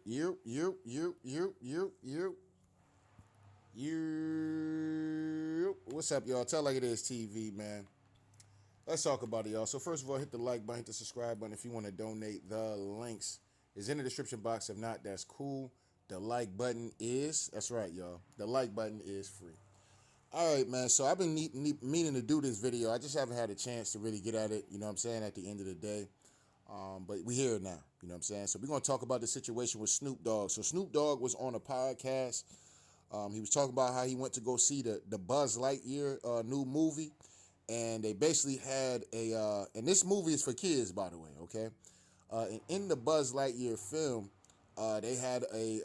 You. What's up, y'all? Tell like it is TV, man. Let's talk about it, y'all. So first of all, hit the like button, hit the subscribe button if you want to donate. The links is in the description box. If not, that's cool. The like button is, that's right, y'all. The like button is free. All right, man. So I've been meaning to do this video. I just haven't had a chance to really get at it, you know what I'm saying, at the end of the day. But we here now, you know what I'm saying? So we're going to talk about the situation with Snoop Dogg. So Snoop Dogg was on a podcast. He was talking about how he went to go see the Buzz Lightyear new movie. And they basically had and this movie is for kids, by the way, okay? And in the Buzz Lightyear film, they had a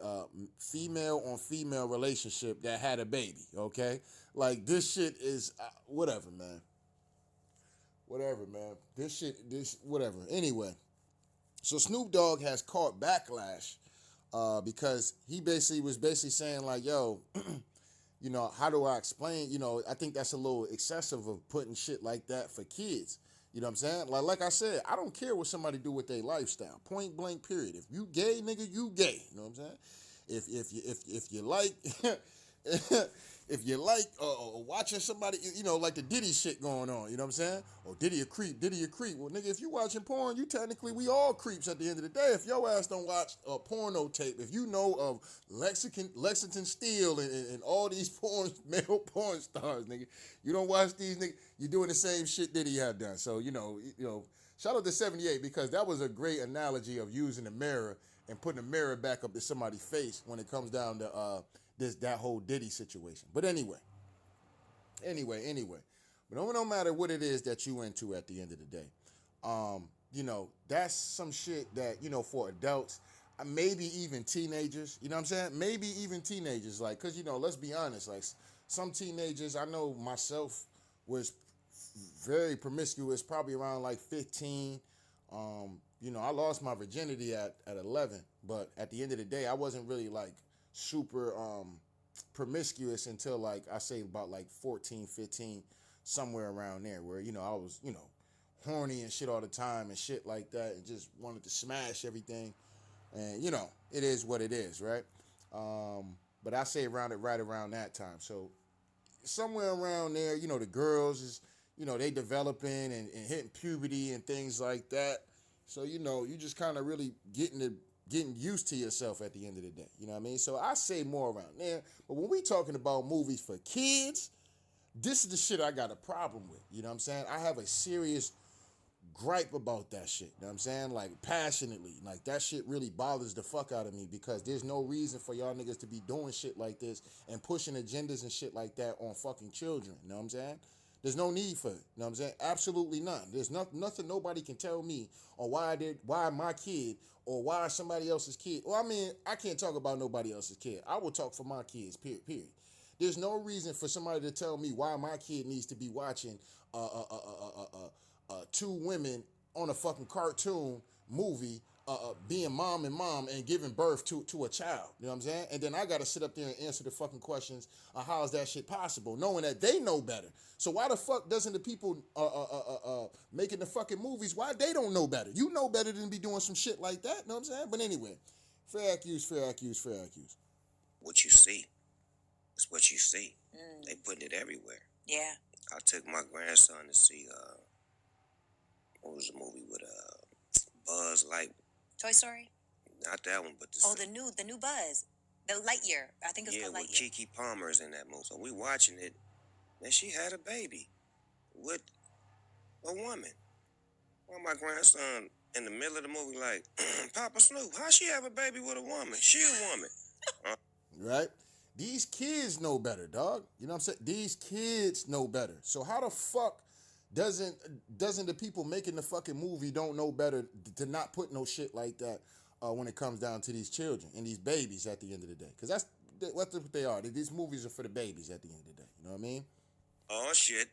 female on female relationship that had a baby, okay? Like, this shit is, whatever, man. Whatever, man. Whatever. Anyway, so Snoop Dogg has caught backlash because he was basically saying like, yo, you know, how do I explain? You know, I think that's a little excessive of putting shit like that for kids. You know what I'm saying? Like I said, I don't care what somebody do with their lifestyle. Point blank, period. If you gay, nigga, you gay. You know what I'm saying? If you like if you like watching somebody, you know, like the Diddy shit going on, you know what I'm saying? Or Diddy a creep. Well, nigga, if you watching porn, we all creeps at the end of the day. If your ass don't watch a porno tape, if you know of Lexington Steele and all these male porn stars, nigga, you don't watch these niggas, you're doing the same shit Diddy have done. So, you know, shout out to 78 because that was a great analogy of using the mirror and putting a mirror back up to somebody's face when it comes down to that whole Diddy situation. But anyway. But no matter what it is that you into at the end of the day, you know, that's some shit that, you know, for adults, maybe even teenagers, you know what I'm saying? Maybe even teenagers, like, cause, you know, let's be honest, like some teenagers, I know myself was very promiscuous, probably around like 15. You know, I lost my virginity at 11, but at the end of the day, I wasn't really like super promiscuous until like I say about like 14, 15, somewhere around there, where, you know, I was, you know, horny and shit all the time and shit like that and just wanted to smash everything. And, you know, it is what it is, right? But I say right around that time. So somewhere around there, you know, the girls is, you know, they developing and hitting puberty and things like that. So, you know, you just kind of really getting used to yourself at the end of the day. You know what I mean? So I say more around there. But when we talking about movies for kids, this is the shit I got a problem with. You know what I'm saying? I have a serious gripe about that shit. You know what I'm saying? Like, passionately. Like, that shit really bothers the fuck out of me because there's no reason for y'all niggas to be doing shit like this and pushing agendas and shit like that on fucking children. You know what I'm saying? There's no need for it. You know what I'm saying? Absolutely none. There's nothing nobody can tell me on why my kid or why somebody else's kid. Well, I mean, I can't talk about nobody else's kid. I will talk for my kids, period. There's no reason for somebody to tell me why my kid needs to be watching two women on a fucking cartoon movie being mom and giving birth to a child. You know what I'm saying? And then I got to sit up there and answer the fucking questions how is that shit possible, knowing that they know better. So why the fuck doesn't the people making the fucking movies, why they don't know better? You know better than be doing some shit like that. You know what I'm saying? But anyway, fair accuse. What you see is what you see. They putting it everywhere. Yeah. I took my grandson to see what was the movie with Buzz Light? Toy Story? Not that one, but the new Buzz. The Lightyear. I think it's called Lightyear. Yeah, with Keke Palmer's in that movie. So we watching it, and she had a baby with a woman. Well, my grandson in the middle of the movie like, Papa Snoop, how she have a baby with a woman? She a woman. Right? These kids know better, dog. You know what I'm saying? These kids know better. So how the fuck doesn't the people making the fucking movie don't know better to not put no shit like that when it comes down to these children and these babies at the end of the day? Because that's what they are. These movies are for the babies at the end of the day. You know what I mean? Oh, shit.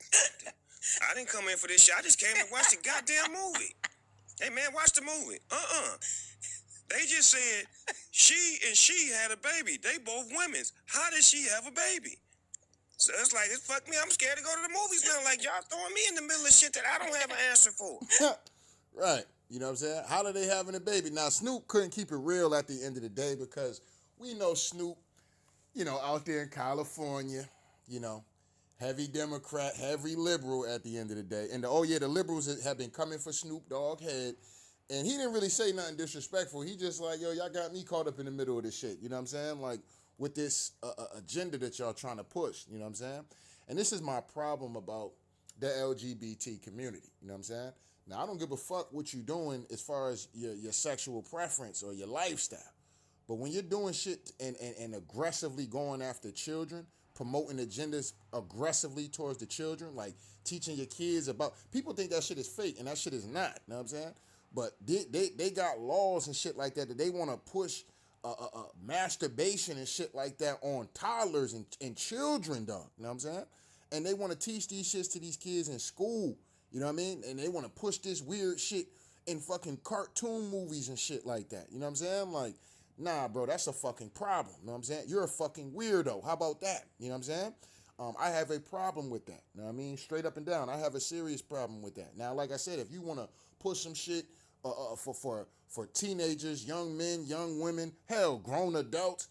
I didn't come in for this shit. I just came to watch the goddamn movie. Hey, man, watch the movie. They just said she had a baby. They both women's. How did she have a baby? So it's like, fuck me, I'm scared to go to the movies now. Like, y'all throwing me in the middle of shit that I don't have an answer for. Right. You know what I'm saying? How are they having a baby? Now, Snoop couldn't keep it real at the end of the day because we know Snoop, out there in California, you know, heavy Democrat, heavy liberal at the end of the day. And the liberals have been coming for Snoop Dogg head. And he didn't really say nothing disrespectful. He just like, yo, y'all got me caught up in the middle of this shit. You know what I'm saying? Like with this agenda that y'all trying to push. You know what I'm saying? And this is my problem about the LGBT community. You know what I'm saying? Now, I don't give a fuck what you doing as far as your sexual preference or your lifestyle. But when you're doing shit and aggressively going after children, promoting agendas aggressively towards the children, like teaching your kids about, people think that shit is fake, and that shit is not. You know what I'm saying? But they got laws and shit like that they want to push masturbation and shit like that on toddlers and children, dog. You know what I'm saying? And they want to teach these shits to these kids in school. You know what I mean? And they want to push this weird shit in fucking cartoon movies and shit like that. You know what I'm saying? Like, nah, bro, that's a fucking problem. You know what I'm saying? You're a fucking weirdo. How about that? You know what I'm saying? I have a problem with that. You know what I mean? Straight up and down. I have a serious problem with that. Now, like I said, if you want to push some shit for teenagers, young men, young women, hell, grown adults,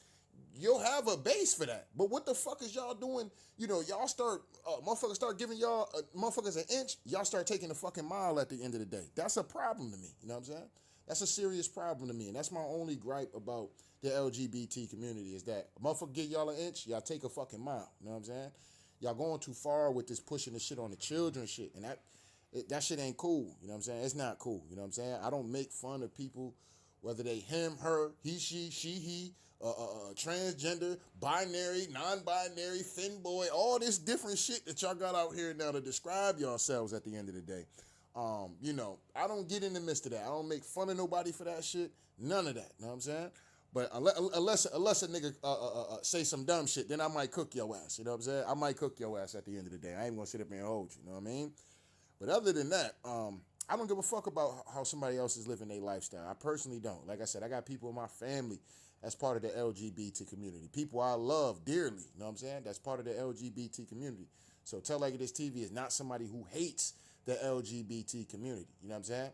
you'll have a base for that. But what the fuck is y'all doing? You know, y'all start, motherfuckers start giving y'all motherfuckers an inch, y'all start taking a fucking mile at the end of the day. That's a problem to me. You know what I'm saying? That's a serious problem to me. And that's my only gripe about the LGBT community is that a motherfucker give y'all an inch, y'all take a fucking mile. You know what I'm saying? Y'all going too far with this pushing the shit on the children shit. And that shit ain't cool. You know what I'm saying? It's not cool. You know what I'm saying? I don't make fun of people, whether they him, her, he, she, he, transgender, binary, non-binary, thin boy, all this different shit that y'all got out here now to describe yourselves at the end of the day. I don't get in the midst of that. I don't make fun of nobody for that shit. None of that. You know what I'm saying? But unless a nigga say some dumb shit, then I might cook your ass. You know what I'm saying? I might cook your ass at the end of the day. I ain't gonna sit up here and hold you. You know what I mean? But other than that, I don't give a fuck about how somebody else is living their lifestyle. I personally don't. Like I said, I got people in my family that's part of the LGBT community. People I love dearly, you know what I'm saying? That's part of the LGBT community. So Tell Like It Is TV is not somebody who hates the LGBT community, you know what I'm saying?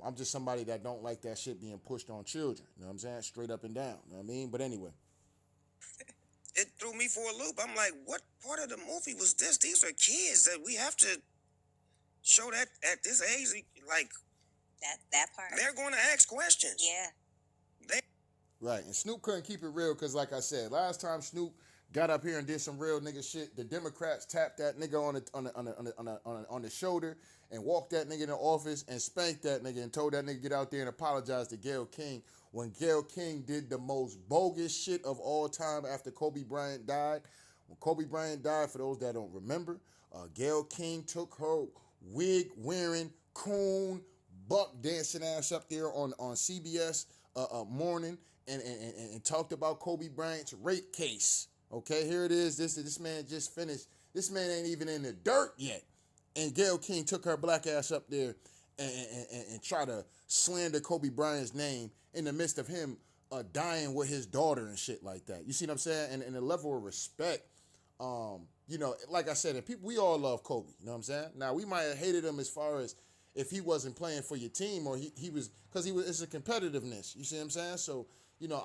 I'm just somebody that don't like that shit being pushed on children, you know what I'm saying? Straight up and down, you know what I mean? But anyway. It threw me for a loop. I'm like, what part of the movie was this? These are kids that we have to show that at this age, like that part. They're going to ask questions. Yeah. Right, and Snoop couldn't keep it real because, like I said, last time Snoop got up here and did some real nigga shit, the Democrats tapped that nigga on the shoulder and walked that nigga in the office and spanked that nigga and told that nigga get out there and apologize to Gayle King when Gayle King did the most bogus shit of all time after Kobe Bryant died. When Kobe Bryant died, for those that don't remember, Gayle King took her wig-wearing, coon, buck dancing ass up there on CBS morning and talked about Kobe Bryant's rape case. Okay, here it is. This man just finished. This man ain't even in the dirt yet. And Gayle King took her black ass up there and try to slander Kobe Bryant's name in the midst of him dying with his daughter and shit like that. You see what I'm saying? And the level of respect, like I said, and people, we all love Kobe. You know what I'm saying? Now, we might have hated him as far as if he wasn't playing for your team or he was, because it's a competitiveness. You see what I'm saying? So,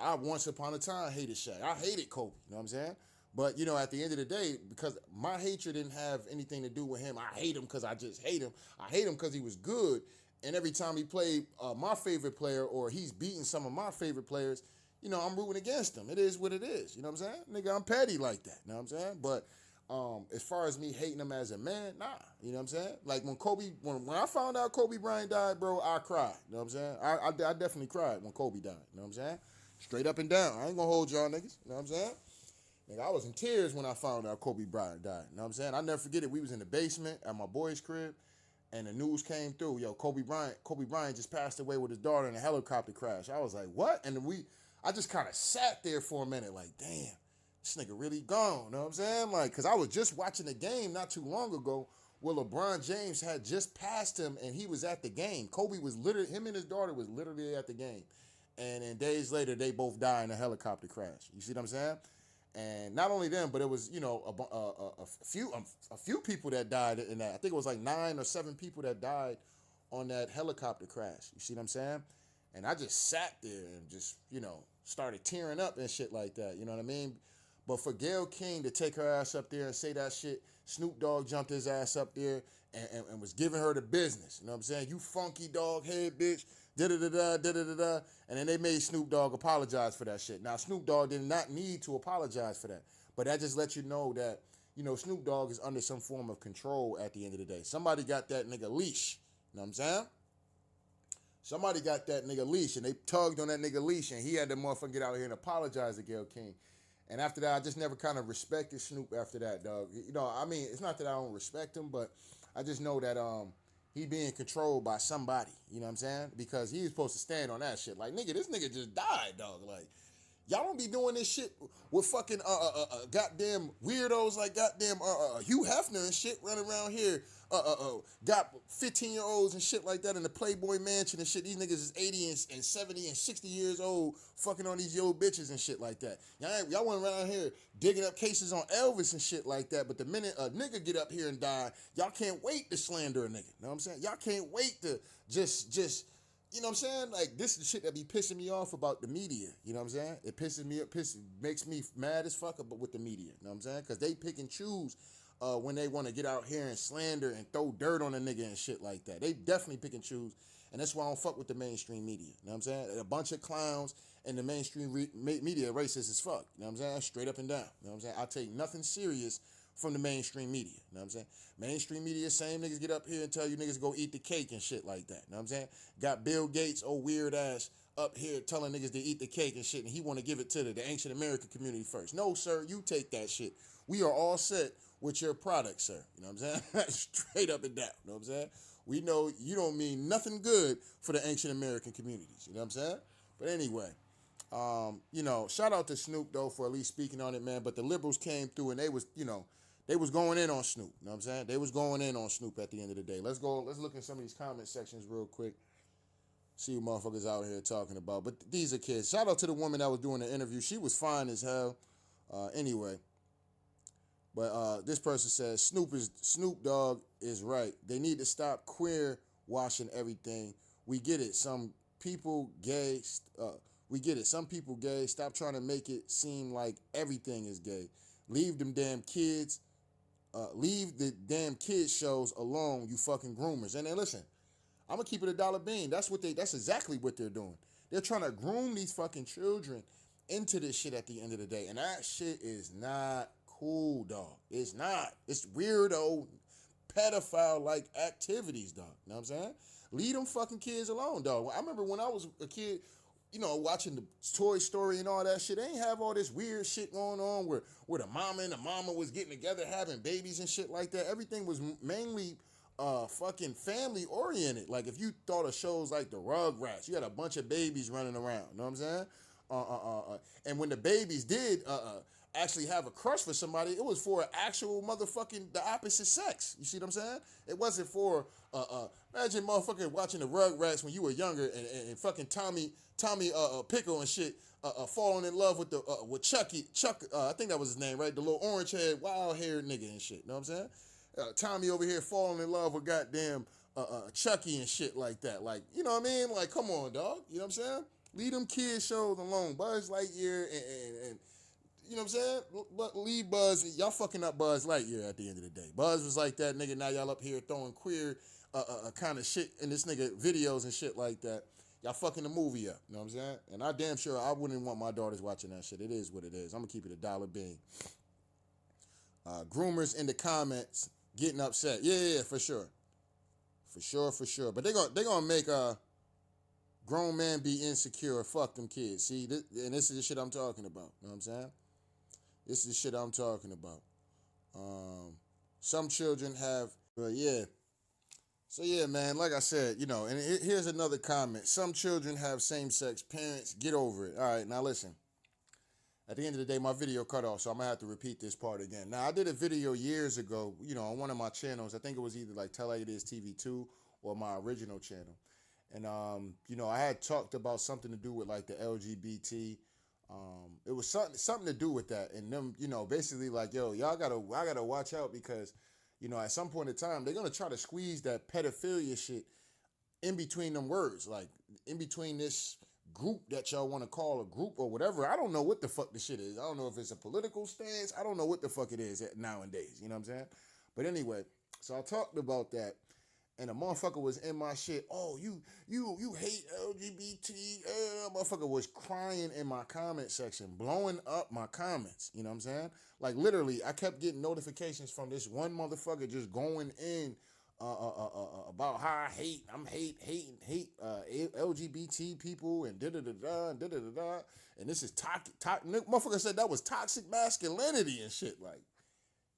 I once upon a time hated Shaq. I hated Kobe. You know what I'm saying? But, at the end of the day, because my hatred didn't have anything to do with him, I hate him because I just hate him. I hate him because he was good. And every time he played my favorite player or he's beating some of my favorite players, I'm rooting against him. It is what it is. You know what I'm saying? Nigga, I'm petty like that. You know what I'm saying? But as far as me hating him as a man, nah. You know what I'm saying? Like when I found out Kobe Bryant died, bro, I cried. You know what I'm saying? I definitely cried when Kobe died. You know what I'm saying? Straight up and down. I ain't gonna hold y'all niggas. You know what I'm saying? Nigga, I was in tears when I found out Kobe Bryant died. You know what I'm saying? I never forget it. We was in the basement at my boy's crib, and the news came through. Yo, Kobe Bryant just passed away with his daughter in a helicopter crash. I was like, what? And I just kind of sat there for a minute like, damn, this nigga really gone. You know what I'm saying? Like, because I was just watching the game not too long ago where LeBron James had just passed him, and he was at the game. Kobe was literally, him and his daughter was literally at the game. And then days later, they both died in a helicopter crash. You see what I'm saying? And not only them, but it was, a few people that died in that. I think it was like 9 or 7 people that died on that helicopter crash. You see what I'm saying? And I just sat there and just, started tearing up and shit like that. You know what I mean? But for Gayle King to take her ass up there and say that shit, Snoop Dogg jumped his ass up there and was giving her the business. You know what I'm saying? You funky dog head bitch, da-da-da-da, da-da-da-da. And then they made Snoop Dogg apologize for that shit. Now, Snoop Dogg did not need to apologize for that. But that just lets you know that, Snoop Dogg is under some form of control at the end of the day. Somebody got that nigga leash. You know what I'm saying? Somebody got that nigga leash, and they tugged on that nigga leash, and he had to motherfucker get out here and apologize to Gayle King. And after that, I just never kind of respected Snoop after that, dog. I mean, it's not that I don't respect him, but I just know that he being controlled by somebody, you know what I'm saying? Because he was supposed to stand on that shit. Like, nigga, this nigga just died, dog. Like, y'all don't be doing this shit with fucking goddamn weirdos like goddamn Hugh Hefner and shit running around here. Got 15-year-olds and shit like that in the Playboy Mansion and shit. These niggas is 80 and 70 and 60 years old fucking on these old bitches and shit like that. Y'all went around here digging up cases on Elvis and shit like that, but the minute a nigga get up here and die, y'all can't wait to slander a nigga. You know what I'm saying? Y'all can't wait to just you know what I'm saying? Like, this is the shit that be pissing me off about the media. You know what I'm saying? It pisses me up, makes me mad as fuck with the media. You know what I'm saying? Because they pick and choose when they want to get out here and slander and throw dirt on a nigga and shit like that. They definitely pick and choose. And that's why I don't fuck with the mainstream media. You know what I'm saying? A bunch of clowns and the mainstream media racist as fuck. You know what I'm saying? Straight up and down. You know what I'm saying? I take nothing serious from the mainstream media. You know what I'm saying? Mainstream media, same niggas get up here and tell you niggas to go eat the cake and shit like that. You know what I'm saying? Got Bill Gates, old weird ass, up here telling niggas to eat the cake and shit, and he want to give it to the ancient American community first. No, sir, you take that shit. We are all set with your product, sir. You know what I'm saying? Straight up and down. You know what I'm saying? We know you don't mean nothing good for the ancient American communities. You know what I'm saying? But anyway, shout out to Snoop, though, for at least speaking on it, man. But the liberals came through and they was going in on Snoop. You know what I'm saying? They was going in on Snoop at the end of the day. Let's look at some of these comment sections real quick. See what motherfuckers out here talking about. But these are kids. Shout out to the woman that was doing the interview. She was fine as hell. Anyway. But this person says Snoop Dogg is right. They need to stop queer washing everything. We get it. Some people gay. We get it. Some people gay. Stop trying to make it seem like everything is gay. Leave them damn kids. Leave the damn kids shows alone. You fucking groomers. And then listen, I'm gonna keep it $1 That's exactly what they're doing. They're trying to groom these fucking children into this shit at the end of the day, and that shit is not cool, dog. It's not. It's weirdo, pedophile-like activities, dog. You know what I'm saying? Leave them fucking kids alone, dog. I remember when I was a kid, watching the Toy Story and all that shit. They ain't have all this weird shit going on where the mama and the mama was getting together, having babies and shit like that. Everything was mainly fucking family oriented. Like, if you thought of shows like the Rugrats, you had a bunch of babies running around. You know what I'm saying? And when the babies did actually have a crush for somebody, it was for an actual motherfucking the opposite sex. You see what I'm saying? It wasn't for imagine motherfucking watching the Rugrats when you were younger and fucking Tommy Pickle and shit falling in love with Chuck, I think that was his name, right? The little orange haired, wild haired nigga and shit. You know what I'm saying? Tommy over here falling in love with goddamn Chucky and shit like that. Like, you know what I mean? Like, come on, dog. You know what I'm saying? Leave them kids shows alone. Buzz Lightyear and you know what I'm saying? Leave Buzz. Y'all fucking up Buzz Lightyear at the end of the day. Buzz was like that nigga. Now y'all up here throwing queer kind of shit in this nigga videos and shit like that. Y'all fucking the movie up. You know what I'm saying? And I damn sure I wouldn't want my daughters watching that shit. It is what it is. I'm going to keep it $1. Groomers in the comments getting upset. Yeah, for sure. For sure. But they're gonna make grown man be insecure. Fuck them kids. See, and this is the shit I'm talking about. You know what I'm saying? This is the shit I'm talking about. Some children have, yeah. So yeah, man, like I said, and here's another comment. Some children have same-sex parents. Get over it. All right, now listen. At the end of the day, my video cut off, so I'm going to have to repeat this part again. Now, I did a video years ago, on one of my channels. I think it was either like Tell Like It Is TV 2 or my original channel. And, I had talked about something to do with like the LGBT. It was something to do with that. And them, basically like, yo, I gotta watch out because, at some point in time, they're going to try to squeeze that pedophilia shit in between them words, like in between this group that y'all want to call a group or whatever. I don't know what the fuck this shit is. I don't know if it's a political stance. I don't know what the fuck it is nowadays. You know what I'm saying? But anyway, so I talked about that, and a motherfucker was in my shit. Oh, you hate LGBT. Motherfucker was crying in my comment section, blowing up my comments. You know what I'm saying? Like literally, I kept getting notifications from this one motherfucker just going in about how I'm hating LGBT people and da da da da da da da. And this is toxic. Motherfucker said that was toxic masculinity and shit. Like,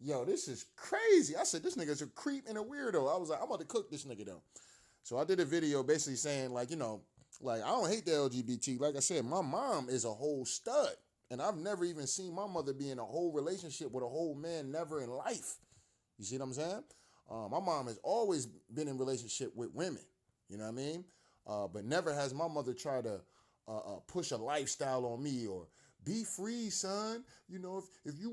yo, this is crazy. I said, this nigga's a creep and a weirdo. I was like, I'm about to cook this nigga though. So I did a video basically saying, like, you know, like, I don't hate the LGBT. Like I said, my mom is a whole stud. And I've never even seen my mother be in a whole relationship with a whole man, never in life. You see what I'm saying? My mom has always been in relationship with women. You know what I mean? But never has my mother tried to push a lifestyle on me or be free, son. You know, if you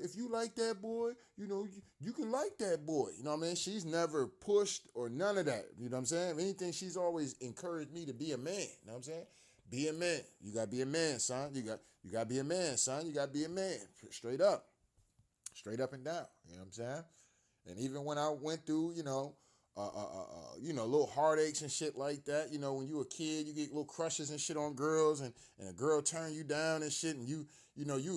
if you like that boy, you know, you can like that boy. You know what I mean? She's never pushed or none of that. You know what I'm saying? If anything, she's always encouraged me to be a man. You know what I'm saying? Be a man. You gotta be a man, son. You gotta be a man, son. You gotta be a man. Straight up and down. You know what I'm saying? And even when I went through, little heartaches and shit like that, you know, when you a kid, you get little crushes and shit on girls, and a girl turn you down and shit, and you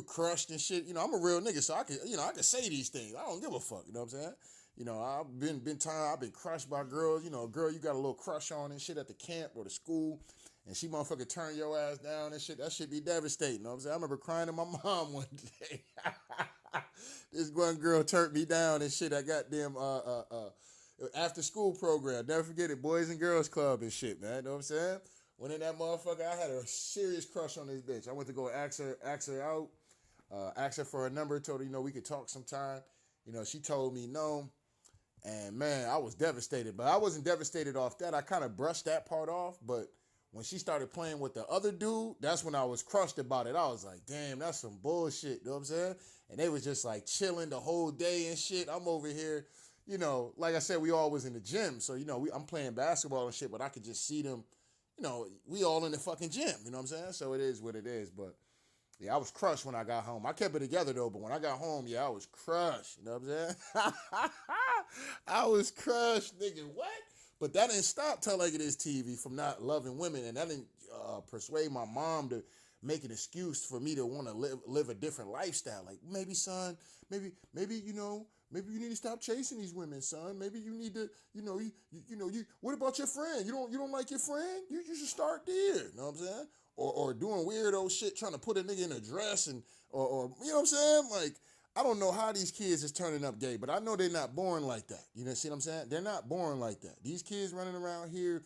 crushed and shit. You know, I'm a real nigga, so I can say these things. I don't give a fuck. You know what I'm saying? You know, I've been crushed by girls. You know, a girl you got a little crush on and shit at the camp or the school, and she motherfucker turn your ass down and shit. That shit be devastating. You know what I'm saying? I remember crying to my mom one day. This one girl turned me down and shit. I got them after school program. Never forget it, Boys and Girls Club and shit, man. You know what I'm saying? Went in that motherfucker. I had a serious crush on this bitch. I went to go ask her out, ask her for her number. Told her, you know, we could talk sometime. You know, she told me no. And man, I was devastated. But I wasn't devastated off that. I kind of brushed that part off. But when she started playing with the other dude, that's when I was crushed about it. I was like, damn, that's some bullshit. You know what I'm saying? And they was just like chilling the whole day and shit. I'm over here, you know, like I said, we all was in the gym. So, you know, I'm playing basketball and shit, but I could just see them, you know, we all in the fucking gym. You know what I'm saying? So it is what it is. But yeah, I was crushed when I got home. I kept it together though, but when I got home, yeah, I was crushed. You know what I'm saying? I was crushed, nigga. What? But that didn't stop Tell Like It Is TV from not loving women, and that didn't persuade my mom to make an excuse for me to want to live a different lifestyle. Like, maybe, son, maybe you know, maybe you need to stop chasing these women, son. Maybe you need to, what about your friend? You don't like your friend? You should start there. You know what I'm saying? Or doing weirdo shit, trying to put a nigga in a dress or you know what I'm saying? Like, I don't know how these kids is turning up gay, but I know they're not born like that. You know, see what I'm saying? They're not born like that. These kids running around here,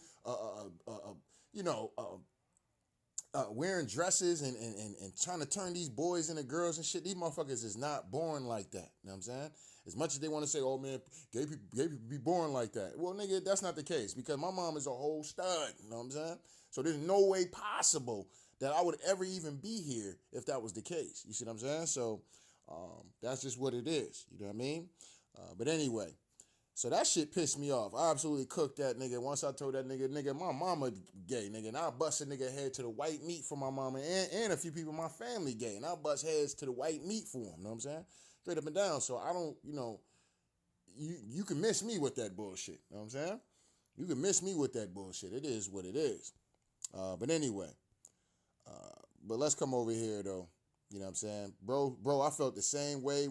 wearing dresses and trying to turn these boys into girls and shit. These motherfuckers is not born like that. You know what I'm saying? As much as they want to say, oh man, gay people be born like that. Well, nigga, that's not the case, because my mom is a whole stud. You know what I'm saying? So there's no way possible that I would ever even be here if that was the case. You see what I'm saying? So that's just what it is. You know what I mean? But anyway, so that shit pissed me off. I absolutely cooked that nigga. Once I told that nigga, my mama gay, nigga. And I bust a nigga head to the white meat for my mama and a few people in my family gay. And I bust heads to the white meat for them. You know what I'm saying? Straight up and down. So I don't, you can miss me with that bullshit. You know what I'm saying? You can miss me with that bullshit. It is what it is. But anyway, but let's come over here though. You know what I'm saying? Bro, I felt the same way.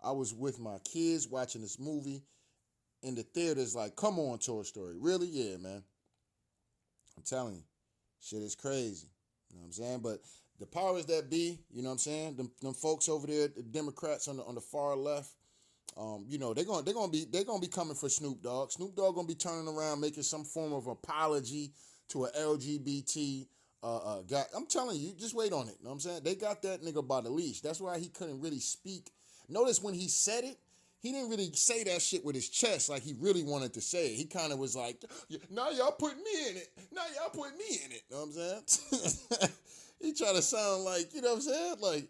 I was with my kids watching this movie in the theaters, like, come on, Toy Story. Really? Yeah, man. I'm telling you, shit is crazy. You know what I'm saying? But the powers that be, you know what I'm saying? Them folks over there, the Democrats on the far left, they're gonna be coming for Snoop Dogg. Snoop Dogg gonna be turning around, making some form of apology to a LGBT guy. I'm telling you, just wait on it. You know what I'm saying? They got that nigga by the leash. That's why he couldn't really speak. Notice when he said it, he didn't really say that shit with his chest like he really wanted to say it. He kind of was like, now y'all put me in it. Now y'all put me in it. You know what I'm saying? He tried to sound like, you know what I'm saying? Like,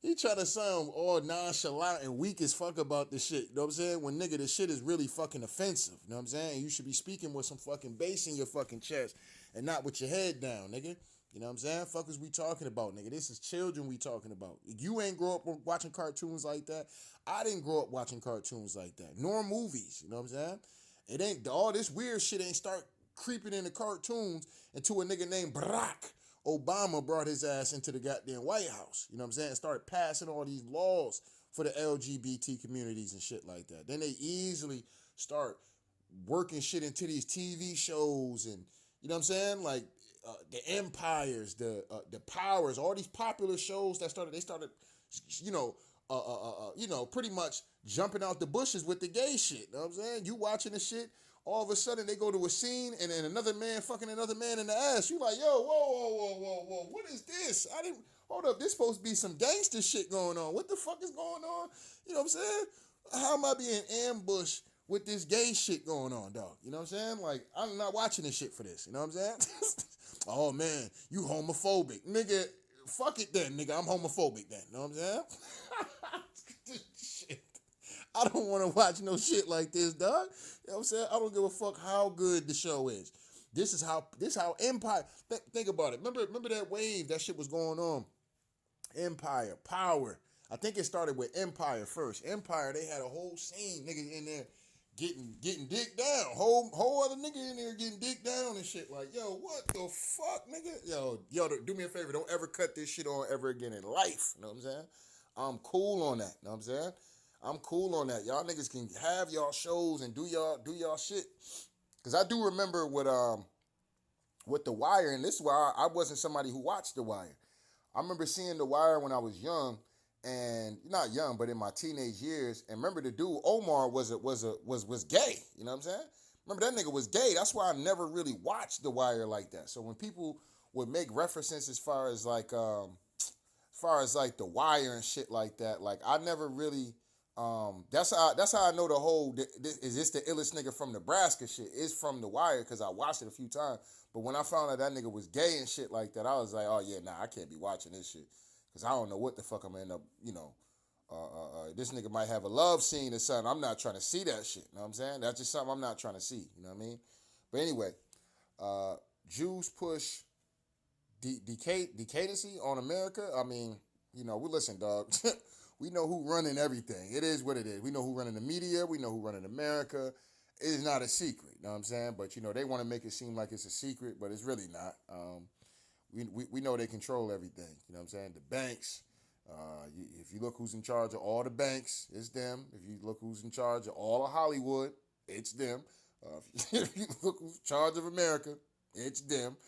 He try to sound all nonchalant and weak as fuck about the shit. You know what I'm saying? When nigga, the shit is really fucking offensive. You know what I'm saying? You should be speaking with some fucking bass in your fucking chest and not with your head down, nigga. You know what I'm saying? Fuck is we talking about, nigga? This is children we talking about. You ain't grow up watching cartoons like that. I didn't grow up watching cartoons like that. Nor movies. You know what I'm saying? It ain't, all this weird shit ain't start creeping in the cartoons until a nigga named Barack Obama brought his ass into the goddamn White House. You know what I'm saying? Started passing all these laws for the LGBT communities and shit like that. Then they easily start working shit into these TV shows and, you know what I'm saying? Like the Empires, the Powers, all these popular shows that started, pretty much jumping out the bushes with the gay shit. You know what I'm saying? You watching the shit, all of a sudden they go to a scene and then another man fucking another man in the ass. You like, yo, whoa, what is this? Hold up, this supposed to be some gangster shit going on. What the fuck is going on? You know what I'm saying? How am I being ambushed with this gay shit going on, dog? You know what I'm saying? Like, I'm not watching this shit for this. You know what I'm saying? Oh, man, you homophobic. Nigga, fuck it then, nigga. I'm homophobic then. You know what I'm saying? Shit. I don't want to watch no shit like this, dog. You know what I'm saying? I don't give a fuck how good the show is. This is how Empire, think about it. Remember that wave, that shit was going on. Empire, Power. I think it started with Empire first. Empire, they had a whole scene, niggas in there getting dick down. Whole other nigga in there getting dick down and shit. Like, yo, what the fuck, nigga? Yo, do me a favor. Don't ever cut this shit on ever again in life. You know what I'm saying? I'm cool on that. You know what I'm saying? I'm cool on that. Y'all niggas can have y'all shows and do y'all shit. Cause I do remember with The Wire, and this is why I wasn't somebody who watched The Wire. I remember seeing The Wire when I was young, and not young, but in my teenage years. And remember the dude Omar was gay. You know what I'm saying? Remember that nigga was gay. That's why I never really watched The Wire like that. So when people would make references as far as like The Wire and shit like that, like I never really. That's how I know the whole is this the illest nigga from Nebraska shit is from The Wire, because I watched it a few times. But when I found out that nigga was gay and shit like that, I was like, oh yeah, nah, I can't be watching this shit, because I don't know what the fuck I'm gonna end up, this nigga might have a love scene or something. I'm not trying to see that shit. You know what I'm saying? That's just something I'm not trying to see. You know what I mean? But anyway, Jews push decadency on America. I mean, we listen, dog. We know who running everything. It is what it is. We know who running the media. We know who running America. It is not a secret. You know what I'm saying? But, they want to make it seem like it's a secret, but it's really not. We know they control everything. You know what I'm saying? The banks. If you look who's in charge of all the banks, it's them. If you look who's in charge of all of Hollywood, it's them. If you look who's in charge of America, it's them.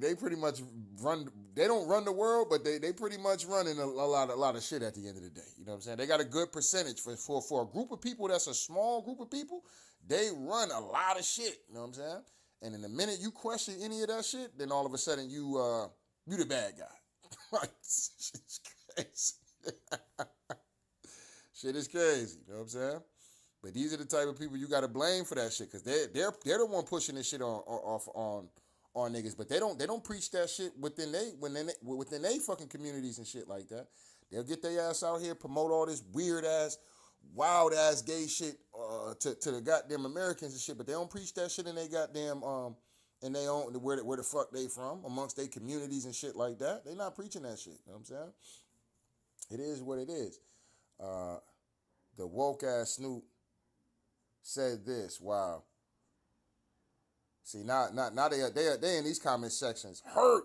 They pretty much run. They don't run the world, but they pretty much running a lot of shit at the end of the day. You know what I'm saying? They got a good percentage for a group of people that's a small group of people. They run a lot of shit. You know what I'm saying? And in the minute you question any of that shit, then all of a sudden you the bad guy. Like, shit's crazy. Shit is crazy. You know what I'm saying? But these are the type of people you got to blame for that shit, because they're the one pushing this shit on niggas. But they don't preach that shit within they fucking communities and shit like that. They'll get their ass out here, promote all this weird ass, wild ass gay shit to the goddamn Americans and shit. But they don't preach that shit in they goddamn in they own where the fuck they from, amongst their communities and shit like that. They not preaching that shit. You know what I'm saying? It is what it is. The woke ass Snoop said this. Wow. See, now they in these comment sections hurt.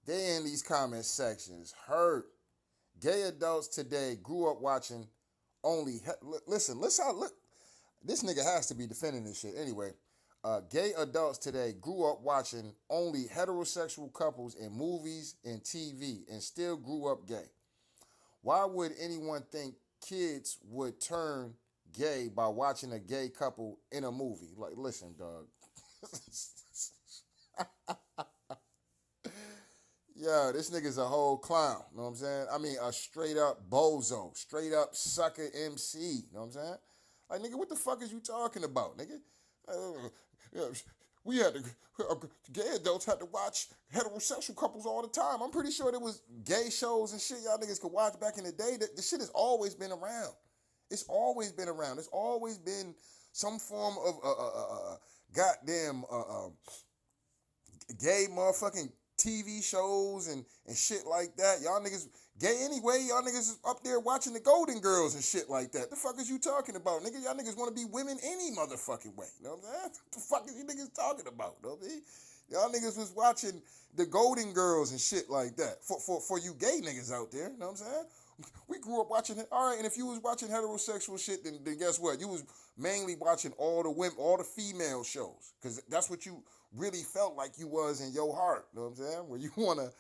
They in these comment sections hurt. Gay adults today grew up watching only. Listen. This nigga has to be defending this shit anyway. Gay adults today grew up watching only heterosexual couples in movies and TV and still grew up gay. Why would anyone think kids would turn gay by watching a gay couple in a movie? Like, listen, dog. Yo, this nigga's a whole clown. You know what I'm saying? I mean, a straight up bozo, straight up sucker MC. You know what I'm saying? Like, nigga, what the fuck is you talking about, nigga? we had to, gay adults had to watch heterosexual couples all the time. I'm pretty sure there was gay shows and shit y'all niggas could watch back in the day. The shit has always been around. It's always been around. It's always been some form of goddamn gay motherfucking TV shows and shit like that. Y'all niggas gay anyway. Y'all niggas is up there watching the Golden Girls and shit like that. The fuck is you talking about, nigga? Y'all niggas want to be women any motherfucking way. You know what I'm saying? What the fuck is you niggas talking about? You know what I mean? Y'all niggas was watching the Golden Girls and shit like that. For you gay niggas out there, you know what I'm saying? We grew up watching it. All right, and if you was watching heterosexual shit, then guess what? You was mainly watching all the women, all the female shows, because that's what you really felt like you was in your heart. You know what I'm saying? Where you wanna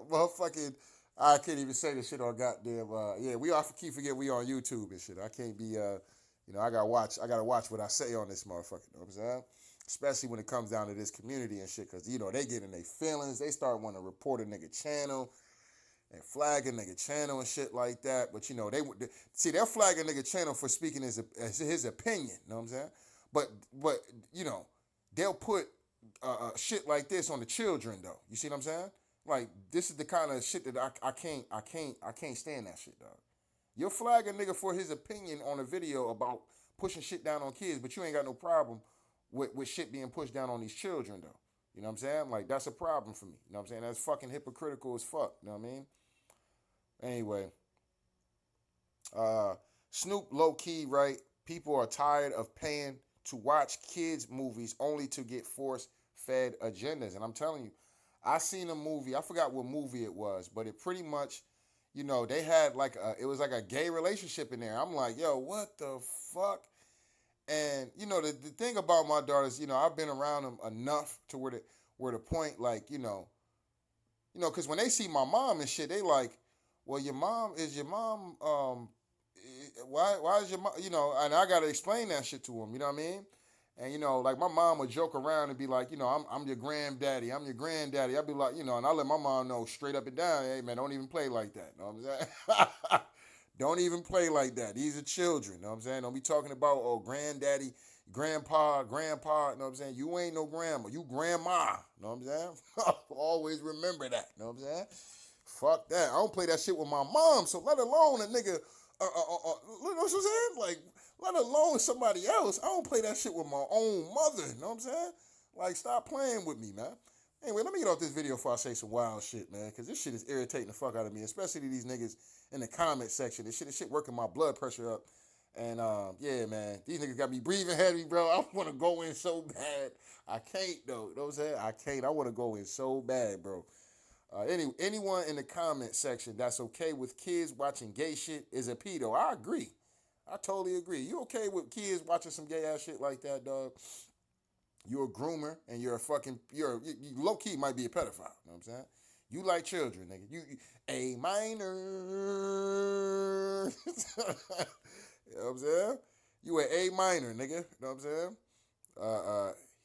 motherfucking, I can't even say this shit on goddamn. Yeah, we all keep forget we on YouTube and shit. I can't be I gotta watch what I say on this motherfucker. You know what I'm saying? Especially when it comes down to this community and shit, because they get in their feelings. They start wanting to report a nigga channel and flag a nigga channel and shit like that. But they'll flag a nigga channel for speaking his opinion. You know what I'm saying? But they'll put shit like this on the children though. You see what I'm saying? Like, this is the kind of shit that I can't stand that shit, dog. You'll flag a nigga for his opinion on a video about pushing shit down on kids, but you ain't got no problem with shit being pushed down on these children though. You know what I'm saying? Like, that's a problem for me. You know what I'm saying? That's fucking hypocritical as fuck. You know what I mean? Anyway, Snoop low key, right? People are tired of paying to watch kids movies only to get force fed agendas. And I'm telling you, I seen a movie, I forgot what movie it was, but it pretty much, they had it was like a gay relationship in there. I'm like, yo, what the fuck? And, the thing about my daughters, I've been around them enough to where the point, like, because when they see my mom and shit, they like, well, is your mom, why is your mom, and I got to explain that shit to them, you know what I mean? And, like my mom would joke around and be like, I'm your granddaddy, I'm your granddaddy. I'd be like, and I let my mom know straight up and down, hey, man, don't even play like that, you know what I'm saying? Don't even play like that. These are children, you know what I'm saying? Don't be talking about, granddaddy, grandpa, you know what I'm saying? You ain't no grandma, you grandma, you know what I'm saying? Always remember that, you know what I'm saying? Fuck that. I don't play that shit with my mom, so let alone a nigga, you know what I'm saying? Like, let alone somebody else. I don't play that shit with my own mother, you know what I'm saying? Like, stop playing with me, man. Anyway, let me get off this video before I say some wild shit, man, because this shit is irritating the fuck out of me, especially these niggas in the comment section. This shit working my blood pressure up. And, yeah, man, these niggas got me breathing heavy, bro. I want to go in so bad. I can't, though. You know what I'm saying? I can't. I want to go in so bad, bro. Anyone in the comment section that's okay with kids watching gay shit is a pedo. I agree. I totally agree. You okay with kids watching some gay ass shit like that, dog? You're a groomer and you're a fucking, you low key might be a pedophile. You know what I'm saying? You like children, nigga. You a minor. You know what I'm saying? You a minor, nigga. You know what I'm saying?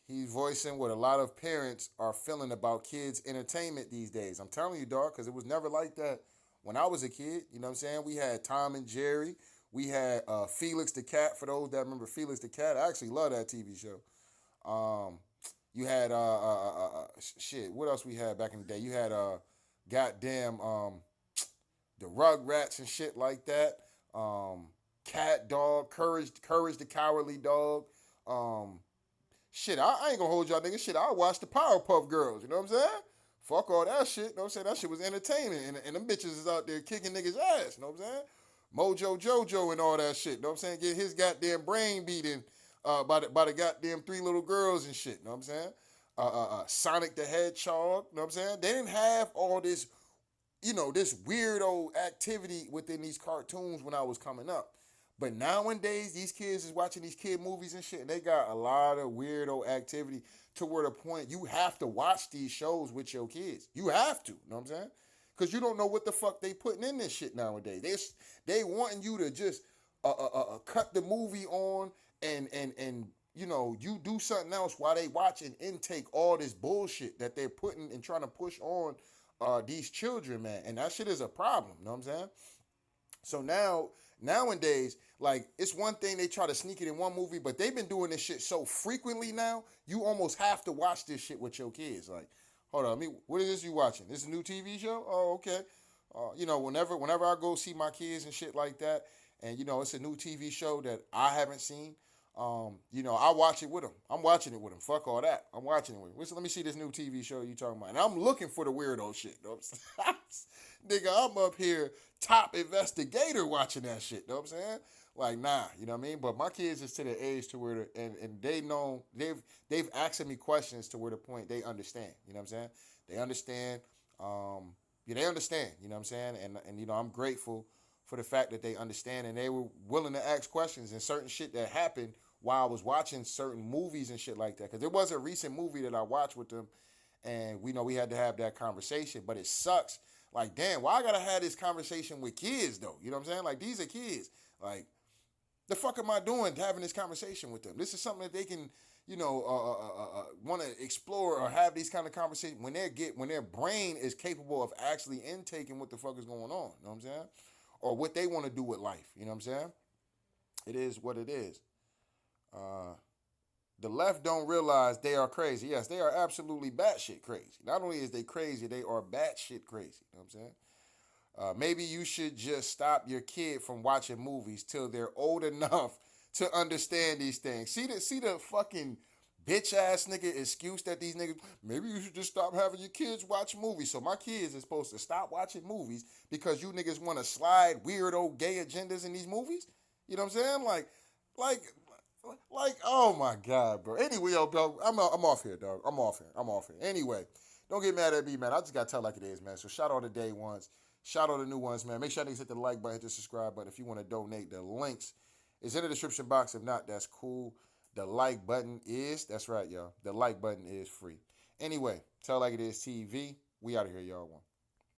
He's voicing what a lot of parents are feeling about kids' entertainment these days. I'm telling you, dog, because it was never like that when I was a kid. You know what I'm saying? We had Tom and Jerry. We had Felix the Cat. For those that remember Felix the Cat, I actually love that TV show. You had shit. What else we had back in the day? You had goddamn the Rugrats and shit like that. Cat Dog, Courage the Cowardly Dog. Shit, I ain't gonna hold y'all niggas. Shit, I watched the Powerpuff Girls. You know what I'm saying? Fuck all that shit. You know what I'm saying? That shit was entertaining, and them bitches is out there kicking niggas' ass. You know what I'm saying? Mojo Jojo and all that shit. You know what I'm saying? Get his goddamn brain beaten by the goddamn three little girls and shit. You know what I'm saying? Sonic the Hedgehog. You know what I'm saying? They didn't have all this, this weirdo activity within these cartoons when I was coming up. But nowadays, these kids is watching these kid movies and shit, and they got a lot of weirdo activity to where the point you have to watch these shows with your kids. You have to, you know what I'm saying? Because you don't know what the fuck they putting in this shit nowadays. They wanting you to just cut the movie on and you do something else while they watch and intake all this bullshit that they're putting and trying to push on these children, man. And that shit is a problem, you know what I'm saying? So now, Nowadays, like, it's one thing they try to sneak it in one movie, but they've been doing this shit so frequently now, you almost have to watch this shit with your kids. Like, hold on, what is this you watching? This is a new TV show? Oh, okay. Whenever I go see my kids and shit like that, and it's a new TV show that I haven't seen, I watch it with them. I'm watching it with them. Fuck all that. I'm watching it with them. Let me see this new TV show you talking about. And I'm looking for the weirdo shit. Nigga, I'm up here top investigator watching that shit. Know what I'm saying? Like, nah, you know what I mean? But my kids is to the age to where and they know they've asked me questions to where the point they understand. You know what I'm saying? They understand. They understand. You know what I'm saying? And I'm grateful for the fact that they understand and they were willing to ask questions and certain shit that happened while I was watching certain movies and shit like that. Because there was a recent movie that I watched with them, and we had to have that conversation. But it sucks. Like, damn, why I gotta have this conversation with kids though? You know what I'm saying? Like, these are kids. Like, the fuck am I doing having this conversation with them? This is something that they can, want to explore or have these kind of conversations when their brain is capable of actually intaking what the fuck is going on. You know what I'm saying? Or what they want to do with life. You know what I'm saying? It is what it is. The left don't realize they are crazy. Yes, they are absolutely batshit crazy. Not only is they crazy, they are batshit crazy. You know what I'm saying? Maybe you should just stop your kid from watching movies till they're old enough to understand these things. See the fucking bitch ass nigga excuse that these niggas. Maybe you should just stop having your kids watch movies. So my kids are supposed to stop watching movies because you niggas want to slide weirdo gay agendas in these movies. You know what I'm saying? Like, oh my God, bro. Anyway, yo, bro, I'm off here, dog. I'm off here. Anyway, don't get mad at me, man. I just got to tell like it is, man. So shout out to day ones. Shout out to new ones, man. Make sure you hit the like button, hit the subscribe button. If you want to donate, the links is in the description box. If not, that's cool. The like button that's right, y'all. The like button is free. Anyway, tell like it is TV. We out of here, y'all. One.